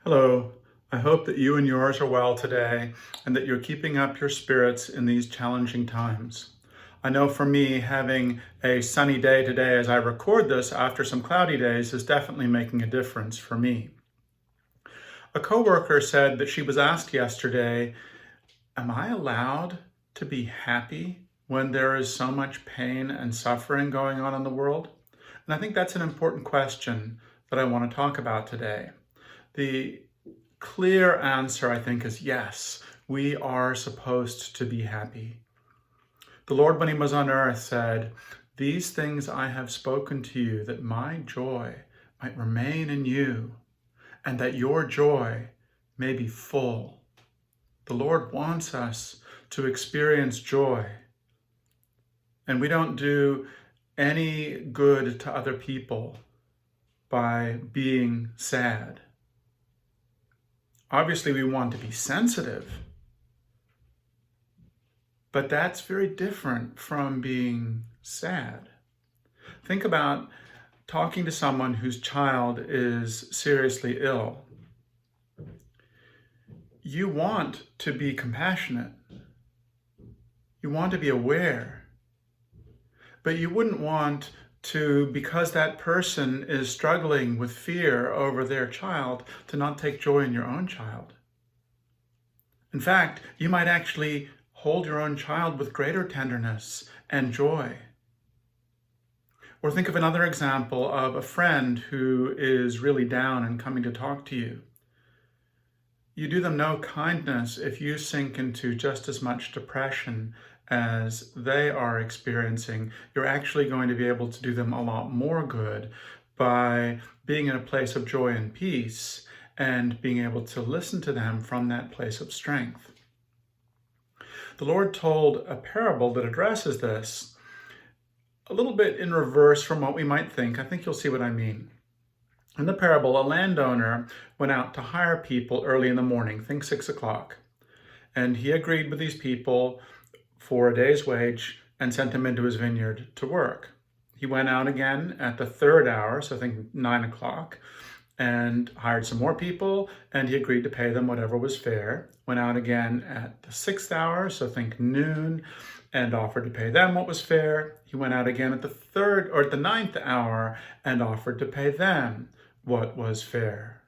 Hello. I hope that you and yours are well today and that you're keeping up your spirits in these challenging times. I know for me, having a sunny day today as I record this after some cloudy days is definitely making a difference for me. A coworker said that she was asked yesterday, "Am I allowed to be happy when there is so much pain and suffering going on in the world?" And I think that's an important question that I want to talk about today. The clear answer, I think, is yes, we are supposed to be happy. The Lord, when he was on earth, said, "These things I have spoken to you, that my joy might remain in you, and that your joy may be full." The Lord wants us to experience joy. And we don't do any good to other people by being sad. Obviously, we want to be sensitive, but that's very different from being sad. Think about talking to someone whose child is seriously ill. You want to be compassionate. You want to be aware, but you wouldn't want to, because that person is struggling with fear over their child, to not take joy in your own child. In fact, you might actually hold your own child with greater tenderness and joy. Or think of another example of a friend who is really down and coming to talk to you. You do them no kindness if you sink into just as much depression as they are experiencing. You're actually going to be able to do them a lot more good by being in a place of joy and peace and being able to listen to them from that place of strength. The Lord told a parable that addresses this a little bit in reverse from what we might think. I think you'll see what I mean. In the parable, a landowner went out to hire people early in the morning, think 6 o'clock. And he agreed with these people for a day's wage and sent them into his vineyard to work. He went out again at the third hour, so think 9 o'clock, and hired some more people, and he agreed to pay them whatever was fair. Went out again at the sixth hour, so think noon, and offered to pay them what was fair. He went out again at the ninth hour and offered to pay them what was fair.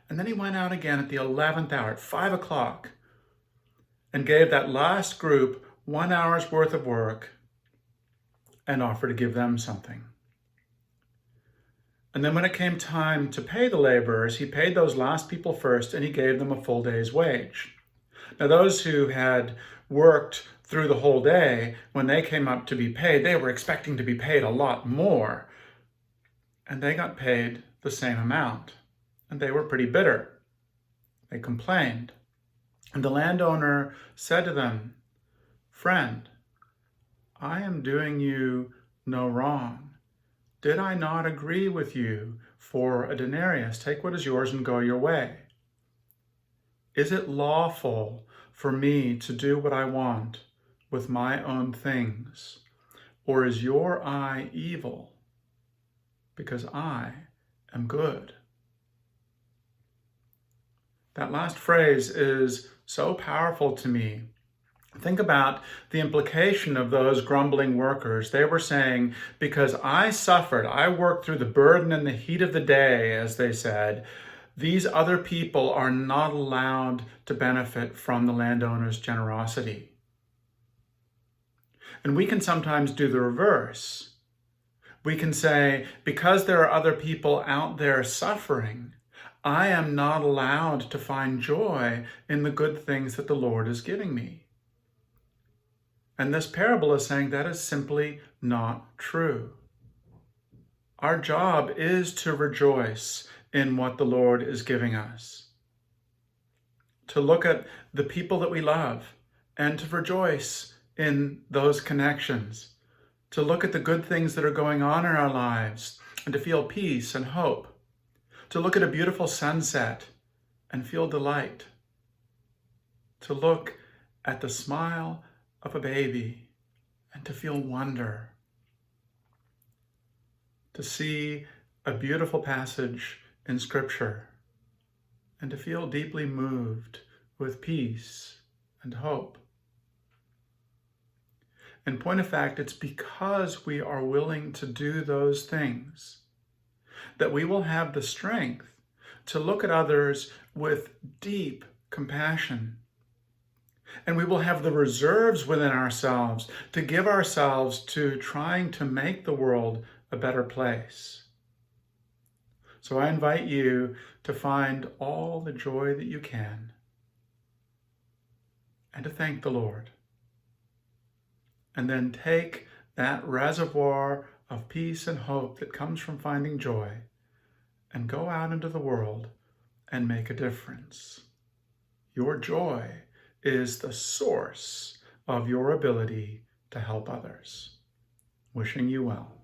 And then he went out again at the 11th hour, at 5 o'clock, and gave that last group 1 hour's worth of work and offered to give them something. And then when it came time to pay the laborers, he paid those last people first and he gave them a full day's wage. Now, those who had worked through the whole day, when they came up to be paid, they were expecting to be paid a lot more. And they got paid the same amount. And they were pretty bitter. They complained. And the landowner said to them, "Friend, I am doing you no wrong. Did I not agree with you for a denarius? Take what is yours and go your way. Is it lawful for me to do what I want with my own things? Or is your eye evil because I am good?" That last phrase is so powerful to me. Think about the implication of those grumbling workers. They were saying, because I suffered, I worked through the burden and the heat of the day, as they said, these other people are not allowed to benefit from the landowner's generosity. And we can sometimes do the reverse. We can say, because there are other people out there suffering, I am not allowed to find joy in the good things that the Lord is giving me. And this parable is saying that is simply not true. Our job is to rejoice in what the Lord is giving us, to look at the people that we love and to rejoice in those connections, to look at the good things that are going on in our lives and to feel peace and hope, to look at a beautiful sunset and feel delight, to look at the smile of a baby and to feel wonder, to see a beautiful passage in Scripture and to feel deeply moved with peace and hope. In point of fact, it's because we are willing to do those things that we will have the strength to look at others with deep compassion. And we will have the reserves within ourselves to give ourselves to trying to make the world a better place. So I invite you to find all the joy that you can and to thank the Lord. And then take that reservoir of peace and hope that comes from finding joy and go out into the world and make a difference. Your joy is the source of your ability to help others. Wishing you well.